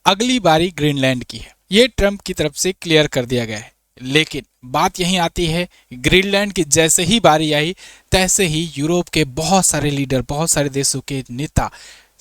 अगली बारी ग्रीनलैंड की है, ये ट्रंप की तरफ से क्लियर कर दिया गया है। लेकिन बात यहीं आती है, ग्रीनलैंड की जैसे ही बारी आई तैसे ही यूरोप के बहुत सारे लीडर, बहुत सारे देशों के नेता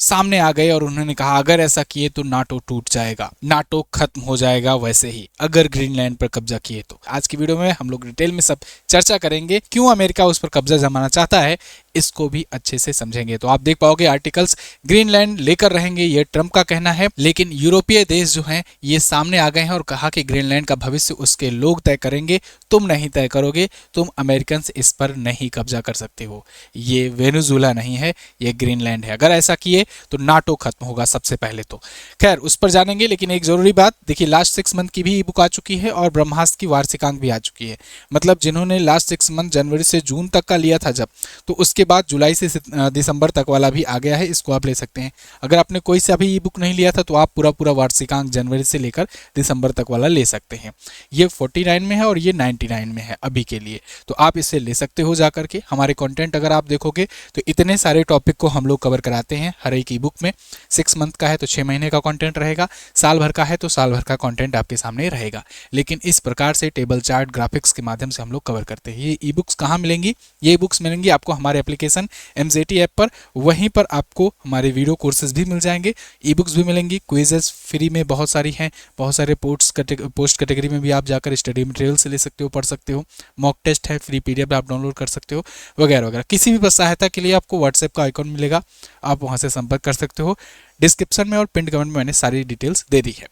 सामने आ गए और उन्होंने कहा अगर ऐसा किए तो नाटो टूट जाएगा, नाटो खत्म हो जाएगा वैसे ही अगर ग्रीनलैंड पर कब्जा किए तो। आज की वीडियो में हम लोग डिटेल में सब चर्चा करेंगे, क्यों अमेरिका उस पर कब्जा जमाना चाहता है, इसको भी अच्छे से समझेंगे। तो आप देख पाओगे आर्टिकल्स ग्रीनलैंड लेकर रहेंगे, ये ट्रंप का कहना है। लेकिन यूरोपीय देश जो हैं ये सामने आ गए हैं और कहा कि ग्रीनलैंड का भविष्य उसके लोग तय करेंगे, तुम नहीं तय करोगे, तुम अमेरिकन इस पर नहीं कब्जा कर सकते हो। ये वेनेजुएला नहीं है, ये ग्रीनलैंड है। अगर ऐसा किए तो नाटो खत्म होगा सबसे पहले तो। खैर उस पर जानेंगे, लेकिन एक जरूरी बात देखिए, लास्ट 6 मंथ की भी ई बुक आ चुकी है और ब्रह्मास्त्र की वार्षिकांक भी आ चुकी है। मतलब जिन्होंने लास्ट 6 मंथ जनवरी से जून तक का लिया था जब, तो उसके बाद जुलाई से दिसंबर तक वाला भी आ गया है, इसको आप ले सकते हैं। अगर आपने कोई सा भी ई बुक नहीं लिया था तो आप पूरा पूरा वार्षिकांक जनवरी से लेकर दिसंबर तक वाला ले सकते हैं। ये 49 में है और ये 99 में है अभी के लिए, तो आप इसे ले सकते हो जा करके। हमारे कंटेंट अगर आप देखोगे तो इतने सारे टॉपिक को हम लोग कवर कराते हैं हर एक ई बुक में। 6 मंथ का है तो 6 महीने का कंटेंट रहेगा, साल भर का है तो साल भर का कंटेंट आपके सामने रहेगा। लेकिन इस प्रकार से टेबल चार्ट ग्राफिक्स के माध्यम से हम लोग कवर करते हैं। ये ई बुक्स कहाँ मिलेंगी? ये ई बुक्स मिलेंगी आपको हमारे एप्लीकेशन MZT ऐप पर, वहीं पर आपको हमारे वीडियो कोर्सेज भी मिल जाएंगे, ई बुक्स भी मिलेंगी, क्विजेस फ्री में बहुत सारी हैं, बहुत सारे पोस्ट कैटेगरी में भी आप जाकर स्टडी मटेरियल से ले सकते हो, पढ़ सकते हो, मॉक टेस्ट है, फ्री PDF आप डाउनलोड कर सकते हो वगैरह वगैरह। किसी भी सहायता के लिए आपको व्हाट्सएप का आइकॉन मिलेगा, आप वहां से संपर्क कर सकते हो। डिस्क्रिप्शन में और पिन कमेंट में मैंने सारी डिटेल्स दे दी है।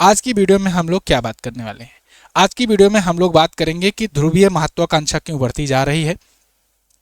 आज की वीडियो में हम लोग क्या बात करने वाले हैं? आज की वीडियो में हम लोग बात करेंगे कि ध्रुवीय महत्वाकांक्षा क्यों बढ़ती जा रही है,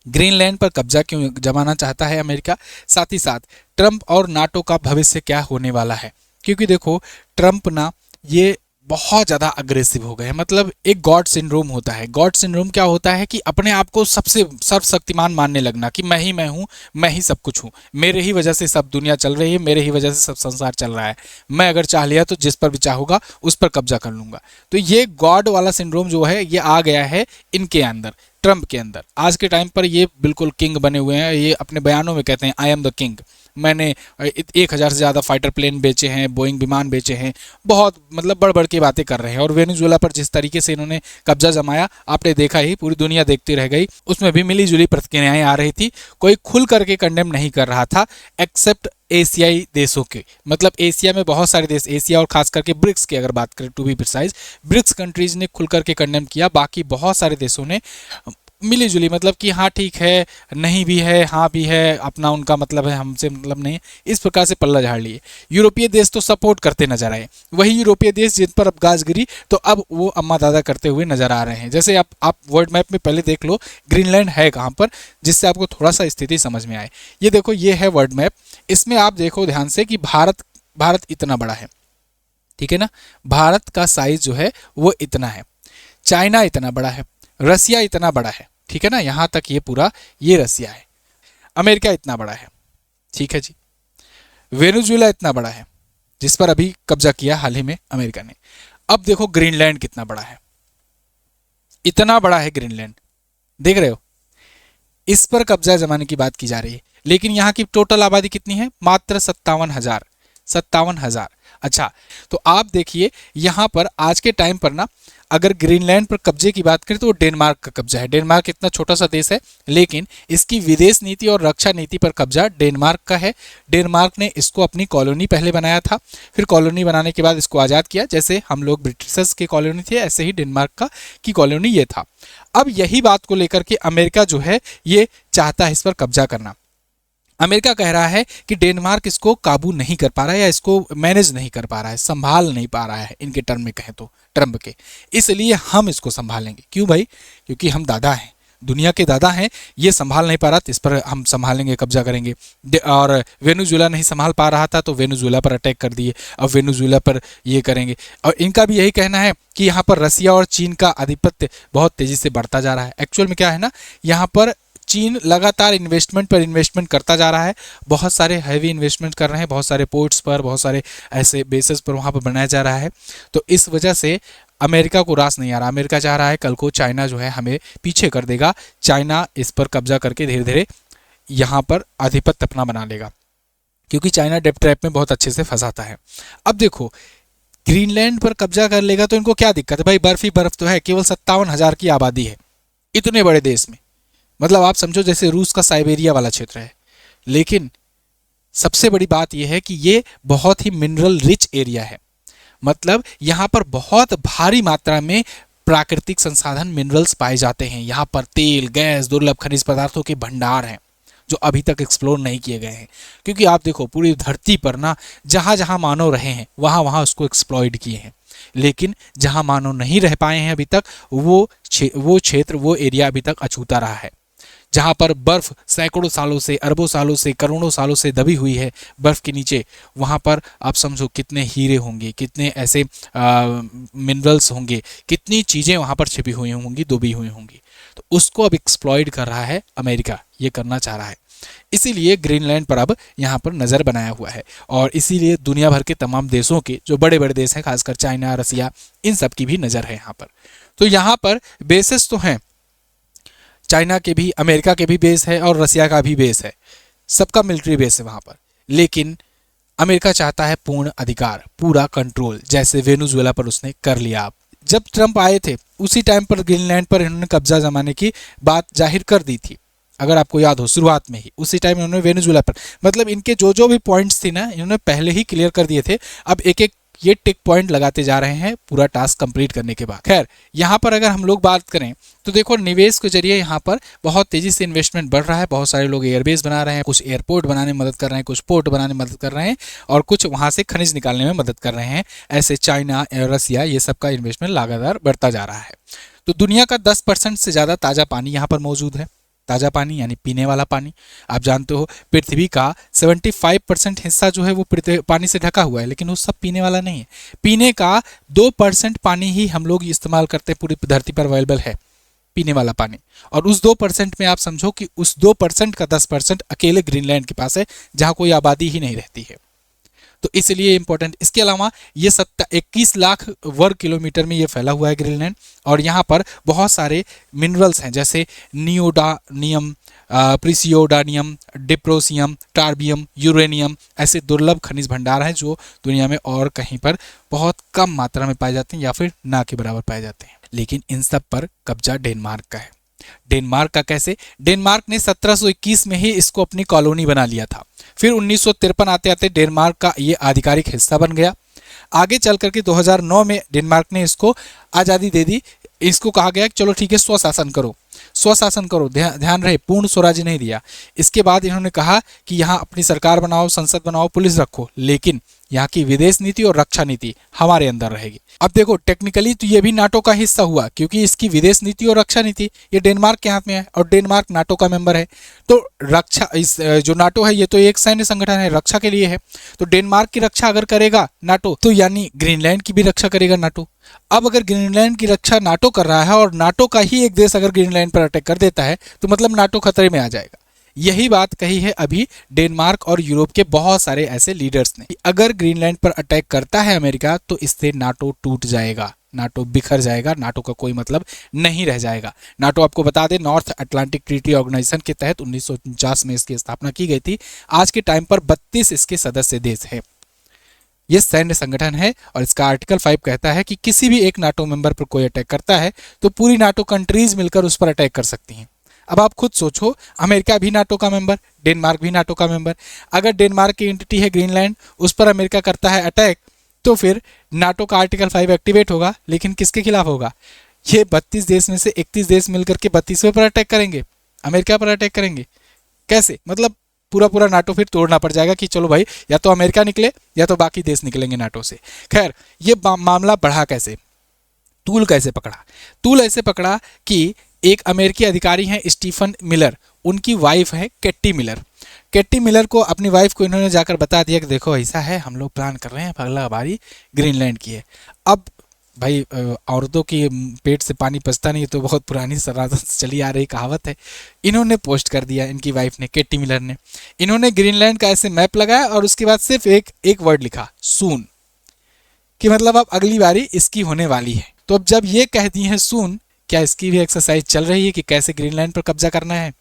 ग्रीनलैंड पर कब्जा क्यों जमाना चाहता है अमेरिका, साथ ही साथ ट्रंप और नाटो का भविष्य क्या होने वाला है। क्योंकि देखो ट्रंप ना ये बहुत ज़्यादा अग्रेसिव हो गए, मतलब एक गॉड सिंड्रोम होता है। गॉड सिंड्रोम क्या होता है कि अपने आप को सबसे सर्वशक्तिमान मानने लगना कि मैं हूँ, मैं ही सब कुछ हूँ, मेरे ही वजह से सब दुनिया चल रही है, मेरे ही वजह से सब संसार चल रहा है, मैं अगर चाह लिया तो जिस पर भी चाहूँगा उस पर कब्जा कर लूँगा। तो ये गॉड वाला सिंड्रोम जो है ये आ गया है इनके अंदर, ट्रंप के अंदर। आज के टाइम पर ये बिल्कुल किंग बने हुए हैं, ये अपने बयानों में कहते हैं आई एम द किंग। मैंने 1000 से ज़्यादा फाइटर प्लेन बेचे हैं, बोइंग विमान बेचे हैं, बहुत मतलब बढ़ बढ़ की बातें कर रहे हैं। और वेनेजुएला पर जिस तरीके से इन्होंने कब्जा जमाया आपने देखा ही, पूरी दुनिया देखती रह गई। उसमें भी मिली जुली प्रतिक्रियाएं आ रही थी, कोई खुल करके कंडेम नहीं कर रहा था एक्सेप्ट एशियाई देशों के। मतलब एशिया में बहुत सारे देश, एशिया और खास करके ब्रिक्स की अगर बात करें to be precise, BRICS countries ने खुल करके कंडेम किया, बाकी बहुत सारे देशों ने मिली जुली, मतलब कि हाँ ठीक है, नहीं भी है, हाँ भी है, अपना उनका मतलब है, हमसे मतलब नहीं, इस प्रकार से पल्ला झाड़ लिए। यूरोपीय देश तो सपोर्ट करते नजर आए, वही यूरोपीय देश जिन पर अब गाज गिरी तो अब वो अम्मा दादा करते हुए नजर आ रहे हैं। जैसे आप वर्ल्ड मैप में पहले देख लो ग्रीनलैंड है कहाँ पर, जिससे आपको थोड़ा सा स्थिति समझ में आए। ये देखो ये है वर्ल्ड मैप, इसमें आप देखो ध्यान से कि भारत इतना बड़ा है, ठीक है ना, भारत का साइज जो है वो इतना है, चाइना इतना बड़ा है, रसिया इतना बड़ा है, ठीक है ना, यहां तक ये पूरा ये रसिया है, अमेरिका इतना बड़ा है, ठीक है जी, वेनेजुएला इतना बड़ा है जिस पर अभी कब्जा किया हाल ही में अमेरिका ने। अब देखो ग्रीनलैंड कितना बड़ा है, इतना बड़ा है ग्रीनलैंड, देख रहे हो, इस पर कब्जा जमाने की बात की जा रही है। लेकिन यहाँ की टोटल आबादी कितनी है? मात्र 57,000। अच्छा, तो आप देखिए यहाँ पर आज के टाइम पर ना अगर ग्रीनलैंड पर कब्जे की बात करें तो वो डेनमार्क का कब्जा है। डेनमार्क इतना छोटा सा देश है, लेकिन इसकी विदेश नीति और रक्षा नीति पर कब्जा डेनमार्क का है। डेनमार्क ने इसको अपनी कॉलोनी पहले बनाया था, फिर कॉलोनी बनाने के बाद इसको आज़ाद किया। जैसे हम लोग ब्रिटिशर्स के कॉलोनी थे, ऐसे ही डेनमार्क की कॉलोनी ये था। अब यही बात को लेकर के अमेरिका जो है ये चाहता है इस पर कब्जा करना। अमेरिका कह रहा है कि डेनमार्क इसको काबू नहीं कर पा रहा है या इसको मैनेज नहीं कर पा रहा है, संभाल नहीं पा रहा है, इनके टर्म में कहें तो ट्रंप के, इसलिए हम इसको संभालेंगे। क्यों भाई? क्योंकि हम दादा हैं, दुनिया के दादा हैं, ये संभाल नहीं पा रहा तो इस पर हम संभालेंगे, कब्जा करेंगे। और वेनेजुएला नहीं संभाल पा रहा था तो वेनेजुएला पर अटैक कर दिए, अब वेनेजुएला पर ये करेंगे। और इनका भी यही कहना है कि यहाँ पर रसिया और चीन का आधिपत्य बहुत तेजी से बढ़ता जा रहा है। एक्चुअल में क्या है ना, यहाँ पर चीन लगातार इन्वेस्टमेंट पर इन्वेस्टमेंट करता जा रहा है, बहुत सारे हैवी इन्वेस्टमेंट कर रहे हैं, बहुत सारे पोर्ट्स पर, बहुत सारे ऐसे बेसेस पर वहाँ पर बनाया जा रहा है। तो इस वजह से अमेरिका को रास नहीं आ रहा। अमेरिका चाह रहा है कल को चाइना जो है हमें पीछे कर देगा, चाइना इस पर कब्जा करके धीरे धीरे यहाँ पर आधिपत्य अपना बना लेगा। क्योंकि चाइना डेप्ट ट्रैप में बहुत अच्छे से फंसाता है। अब देखो, ग्रीनलैंड पर कब्जा कर लेगा तो इनको क्या दिक्कत है भाई, बर्फ ही बर्फ तो है, केवल 57,000 की आबादी है इतने बड़े देश में। मतलब आप समझो जैसे रूस का साइबेरिया वाला क्षेत्र है। लेकिन सबसे बड़ी बात यह है कि ये बहुत ही मिनरल रिच एरिया है। मतलब यहाँ पर बहुत भारी मात्रा में प्राकृतिक संसाधन मिनरल्स पाए जाते हैं। यहाँ पर तेल, गैस, दुर्लभ खनिज पदार्थों के भंडार हैं जो अभी तक एक्सप्लोर नहीं किए गए हैं। क्योंकि आप देखो पूरी धरती पर ना जहाँ जहाँ मानव रहे हैं वहाँ वहाँ उसको एक्सप्लॉइट किए हैं, लेकिन जहाँ मानव नहीं रह पाए हैं अभी तक वो क्षेत्र, वो एरिया अभी तक अछूता रहा है। जहाँ पर बर्फ सैकड़ों सालों से, अरबों सालों से, करोड़ों सालों से दबी हुई है बर्फ के नीचे, वहाँ पर आप समझो कितने हीरे होंगे, कितने ऐसे मिनरल्स होंगे, कितनी चीज़ें वहाँ पर छिपी हुई होंगी, दबी हुई होंगी। तो उसको अब एक्सप्लॉइट कर रहा है अमेरिका, ये करना चाह रहा है। इसीलिए ग्रीनलैंड पर अब यहाँ पर नज़र बनाया हुआ है और इसीलिए दुनिया भर के तमाम देशों के, जो बड़े बड़े देश हैं, खासकर चाइना, रसिया, इन सब की भी नज़र है यहाँ पर। तो यहाँ पर बेसेस तो हैं, चाइना के भी, अमेरिका के भी बेस है और रसिया का भी बेस है, सबका मिलिट्री बेस है वहाँ पर। लेकिन अमेरिका चाहता है पूर्ण अधिकार, पूरा कंट्रोल, जैसे वेनेजुएला पर उसने कर लिया। अब जब ट्रंप आए थे उसी टाइम पर ग्रीनलैंड पर इन्होंने कब्जा जमाने की बात जाहिर कर दी थी, अगर आपको याद हो, शुरुआत में ही उसी टाइम इन्होंने वेनेजुएला पर, मतलब इनके जो जो भी पॉइंट्स थी ना, इन्होंने पहले ही क्लियर कर दिए थे। अब एक एक ये टिक पॉइंट लगाते जा रहे हैं पूरा टास्क कंप्लीट करने के बाद। खैर, यहाँ पर अगर हम लोग बात करें तो देखो निवेश के जरिए यहाँ पर बहुत तेजी से इन्वेस्टमेंट बढ़ रहा है। बहुत सारे लोग एयरबेस बना रहे हैं, कुछ एयरपोर्ट बनाने में मदद कर रहे हैं, कुछ पोर्ट बनाने में मदद कर रहे हैं और कुछ वहाँ से खनिज निकालने में मदद कर रहे हैं। ऐसे चाइना, रसिया, ये सब का इन्वेस्टमेंट लगातार बढ़ता जा रहा है। तो दुनिया का 10% से ज़्यादा ताज़ा पानी यहाँ पर मौजूद है। ताज़ा पानी यानी पीने वाला पानी। आप जानते हो पृथ्वी का 75% हिस्सा जो है वो पानी से ढका हुआ है, लेकिन वो सब पीने वाला नहीं है। पीने का 2% पानी ही हम लोग इस्तेमाल करते हैं, पूरी धरती पर अवेलेबल है पीने वाला पानी। और उस 2% में आप समझो कि उस 2% का 10% अकेले ग्रीनलैंड के पास है, जहाँ कोई आबादी ही नहीं रहती है। तो इसलिए इंपॉर्टेंट। इसके अलावा ये 21 लाख वर्ग किलोमीटर में ये फैला हुआ है ग्रीनलैंड और यहाँ पर बहुत सारे मिनरल्स हैं, जैसे नियोडानियम, प्रिसियोडानियम, डिप्रोसियम, टार्बियम, यूरेनियम, ऐसे दुर्लभ खनिज भंडार हैं जो दुनिया में और कहीं पर बहुत कम मात्रा में पाए जाते हैं या फिर ना के बराबर पाए जाते हैं। लेकिन इन सब पर कब्जा डेनमार्क का है। डेनमार्क का कैसे? डेनमार्क ने 1721 में ही इसको अपनी कॉलोनी बना लिया था। फिर 1953 आते आते डेनमार्क का ये आधिकारिक हिस्सा बन गया। आगे चल करके 2009 में डेनमार्क ने इसको आज़ादी दे दी। इसको कहा गया कि चलो ठीक है, स्वशासन करो, स्वशासन करो, ध्यान रहे पूर्ण स्वराज्य नहीं दिया। इसके बाद इन्होंने कहा कि यहाँ अपनी सरकार बनाओ, संसद बनाओ, पुलिस रखो, लेकिन यहाँ की विदेश नीति और रक्षा नीति हमारे अंदर रहेगी। अब देखो टेक्निकली तो ये भी नाटो का हिस्सा हुआ, क्योंकि इसकी विदेश नीति और रक्षा नीति ये डेनमार्क के हाथ में है और डेनमार्क नाटो का मेंबर है। तो रक्षा, इस जो नाटो है ये तो एक सैन्य संगठन है, रक्षा के लिए है। तो डेनमार्क की रक्षा अगर करेगा नाटो, तो यानी ग्रीनलैंड की भी रक्षा करेगा नाटो। अब अगर ग्रीनलैंड की रक्षा नाटो कर रहा है और नाटो का ही एक देश अगर ग्रीनलैंड पर अटैक कर देता है तो मतलब नाटो खतरे में आ जाएगा। यही बात कही है अभी डेनमार्क और यूरोप के बहुत सारे ऐसे लीडर्स ने। अगर ग्रीनलैंड पर अटैक करता है अमेरिका तो इससे नाटो टूट जाएगा, नाटो बिखर जाएगा, नाटो का कोई मतलब नहीं रह जाएगा। नाटो आपको बता दें नॉर्थ अटलांटिक ट्रीटी ऑर्गेनाइजेशन के तहत 1949 में इसकी स्थापना की गई थी। आज के टाइम पर 32 इसके सदस्य देश हैं। ये सैन्य संगठन है और इसका आर्टिकल 5 कहता है कि किसी भी एक नाटो मेंबर पर कोई अटैक करता है तो पूरी नाटो कंट्रीज मिलकर उस पर अटैक कर सकती हैं। अब आप खुद सोचो, अमेरिका भी नाटो का मेंबर, डेनमार्क भी नाटो का मेंबर। अगर डेनमार्क की एंटिटी है ग्रीनलैंड, उस पर अमेरिका करता है अटैक, तो फिर नाटो का आर्टिकल 5 एक्टिवेट होगा, लेकिन किसके खिलाफ होगा? ये 32 देश में से 31 देश मिलकर के 32वें पर अटैक करेंगे, अमेरिका पर अटैक करेंगे। कैसे? मतलब पूरा पूरा नाटो फिर तोड़ना पड़ जाएगा कि चलो भाई या तो अमेरिका निकले या तो बाकी देश निकलेंगे नाटो से। खैर, ये मामला बढ़ा कैसे, तूल कैसे पकड़ा? तूल ऐसे पकड़ा कि एक अमेरिकी अधिकारी हैं स्टीफन मिलर, उनकी वाइफ है केट्टी मिलर। केट्टी मिलर को, अपनी वाइफ को इन्होंने जाकर बता दिया कि देखो ऐसा है, हम लोग प्लान कर रहे हैं, अगला बारी ग्रीनलैंड की है। अब भाई औरतों की पेट से पानी पचता नहीं, तो बहुत पुरानी सरासर चली आ रही कहावत है। इन्होंने पोस्ट कर दिया, इनकी वाइफ ने, केट्टी मिलर ने। इन्होंने ग्रीनलैंड का ऐसे मैप लगाया और उसके बाद सिर्फ एक वर्ड लिखा, सून, कि मतलब अब अगली बारी इसकी होने वाली है। तो अब जब ये कह दी है सून, क्या इसकी भी एक्सरसाइज चल रही है कि कैसे ग्रीनलैंड पर कब्जा करना है?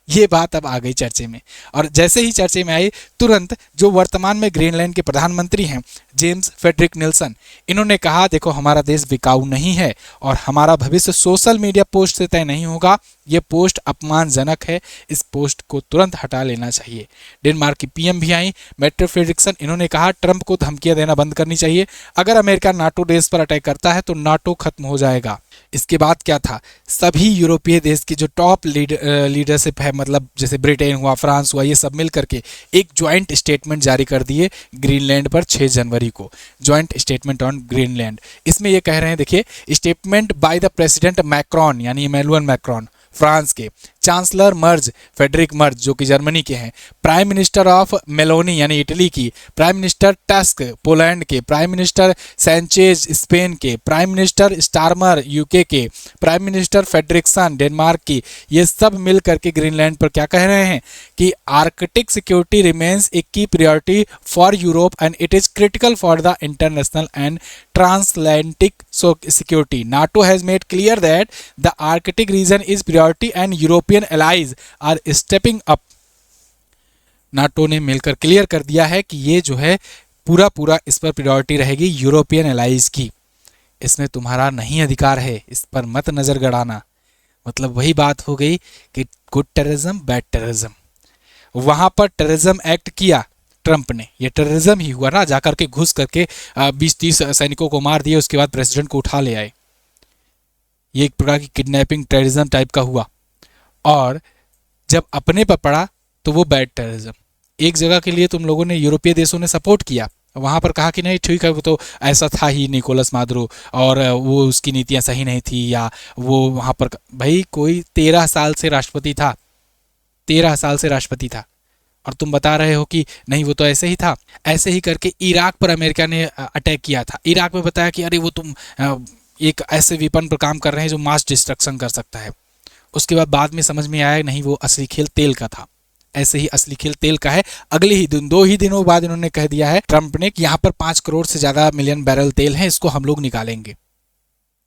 ये बात अब आ गई चर्चे में। और जैसे ही चर्चे में आई, तुरंत जो वर्तमान में ग्रीनलैंड के प्रधानमंत्री हैं जेम्स फेडरिक निल्सन, इन्होंने कहा देखो हमारा देश बिकाऊ नहीं है और हमारा भविष्य सोशल मीडिया पोस्ट से तय नहीं होगा, ये पोस्ट अपमानजनक है, इस पोस्ट को तुरंत हटा लेना चाहिए। डेनमार्क की पीएम भी आई मेट्टे फ्रेडरिक्सन, इन्होंने कहा ट्रंप को धमकियां देना बंद करनी चाहिए, अगर अमेरिका नाटो देश पर अटैक करता है तो नाटो खत्म हो जाएगा। इसके बाद क्या था, सभी यूरोपीय देश की जो टॉप लीडरशिप है, मतलब जैसे ब्रिटेन हुआ, फ्रांस हुआ, ये सब मिल करके एक ज्वाइंट स्टेटमेंट जारी कर दिए ग्रीनलैंड पर 6 जनवरी को, ज्वाइंट स्टेटमेंट ऑन ग्रीनलैंड। इसमें ये कह रहे हैं, देखिए, statement by the president Macron यानी इमैनुअल मैक्रोन फ्रांस के, चांसलर मर्ज फेडरिक मर्ज जो कि जर्मनी के हैं, प्राइम मिनिस्टर ऑफ मेलोनी यानी इटली की, प्राइम मिनिस्टर टस्क पोलैंड के, प्राइम मिनिस्टर सैंचेज स्पेन के, प्राइम मिनिस्टर स्टारमर यूके के, प्राइम मिनिस्टर फेडरिक्सन डेनमार्क की, ये सब मिल करके ग्रीनलैंड पर क्या कह रहे हैं कि Arctic security remains a key priority for Europe and it is critical for the international and transatlantic security. NATO has made clear that the Arctic region is priority and European allies are stepping up. NATO ने मिलकर clear कर दिया है कि ये जो है पूरा पूरा इस पर प्रायोरिटी रहेगी यूरोपियन एलाइज की, इसमें तुम्हारा नहीं अधिकार है, इस पर मत नजर गड़ाना। मतलब वही बात हो गई कि गुड टेररिज्म बैड टेररिज्म। वहां पर टेररिज्म एक्ट किया ट्रंप ने, ये टेररिज्म ही हुआ ना, जाकर के घुस करके 20-30 सैनिकों को मार दिया, उसके बाद प्रेसिडेंट को उठा ले आए, ये एक प्रकार की किडनैपिंग टेररिज्म टाइप का हुआ। और जब अपने पर पड़ा तो वो बैड टेररिज्म। एक जगह के लिए तुम लोगों ने, यूरोपीय देशों ने सपोर्ट किया, वहां पर कहा कि नहीं ठीक है, वो तो ऐसा था ही निकोलस मादुरो और वो उसकी नीतियां सही नहीं थी, या वो वहां पर, भाई कोई 13 साल से राष्ट्रपति था, 13 साल से राष्ट्रपति था, और तुम बता रहे हो कि नहीं वो तो ऐसे ही था। ऐसे ही करके इराक पर अमेरिका ने अटैक किया था, इराक में बताया कि अरे वो तुम एक ऐसे वेपन पर काम कर रहे हैं जो मास डिस्ट्रक्शन कर सकता है। उसके बाद में समझ में आया नहीं, वो असली खेल तेल का था। ऐसे ही असली खेल तेल का है। अगले ही दिन, 2 ही दिनों बाद इन्होंने कह दिया है ट्रंप ने कि यहाँ पर 5 करोड़ से ज्यादा मिलियन बैरल तेल है, इसको हम लोग निकालेंगे।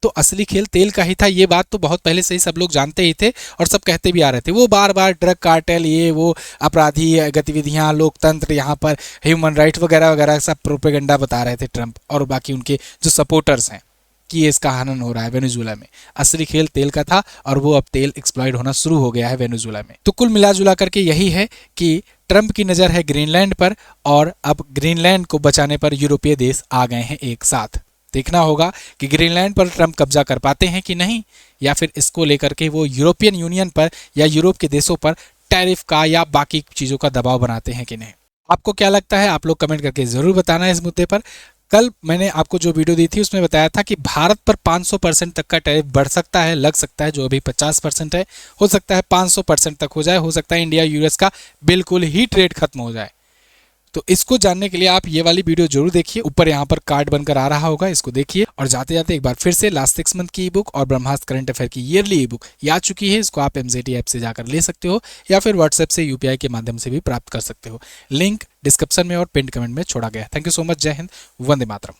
तो असली खेल तेल का ही था, ये बात तो बहुत पहले से ही सब लोग जानते ही थे और सब कहते भी आ रहे थे। वो बार बार ड्रग कार्टेल, ये वो अपराधी गतिविधियां, लोकतंत्र, यहाँ पर ह्यूमन राइट वगैरह वगैरह सब प्रोपेगेंडा बता रहे थे ट्रंप और बाकी उनके जो सपोर्टर्स हैं कि ये इसका हनन हो रहा है वेनेजुएला में। असली खेल तेल का था और वो अब तेल एक्सप्लॉइट होना शुरू हो गया है वेनेजुएला में। तो कुल मिला जुला करके यही है कि ट्रंप की नज़र है ग्रीनलैंड पर और अब ग्रीनलैंड को बचाने पर यूरोपीय देश आ गए हैं एक साथ। देखना होगा कि ग्रीनलैंड पर ट्रंप कब्जा कर पाते हैं कि नहीं, या फिर इसको लेकर के वो यूरोपियन यूनियन पर या यूरोप के देशों पर टैरिफ का या बाकी चीज़ों का दबाव बनाते हैं कि नहीं। आपको क्या लगता है, आप लोग कमेंट करके ज़रूर बताना है इस मुद्दे पर। कल मैंने आपको जो वीडियो दी थी उसमें बताया था कि भारत पर 500% तक का टैरिफ बढ़ सकता है, लग सकता है, जो अभी 50% है, हो सकता है 500% तक हो जाए, हो सकता है इंडिया यूएस का बिल्कुल ही ट्रेड खत्म हो जाए। तो इसको जानने के लिए आप ये वाली वीडियो जरूर देखिए, ऊपर यहाँ पर कार्ड बनकर आ रहा होगा, इसको देखिए। और जाते जाते एक बार फिर से लास्ट 6 मंथ की ई बुक और ब्रह्मास्त्र करंट अफेयर की ईयरली ई बुक आ चुकी है, इसको आप MZT ऐप से जाकर ले सकते हो या फिर व्हाट्सएप से UPI के माध्यम से भी प्राप्त कर सकते हो। लिंक डिस्क्रिप्शन में और पिन कमेंट में छोड़ा गया है। Thank you so much. जय हिंद, वंदे मातरम।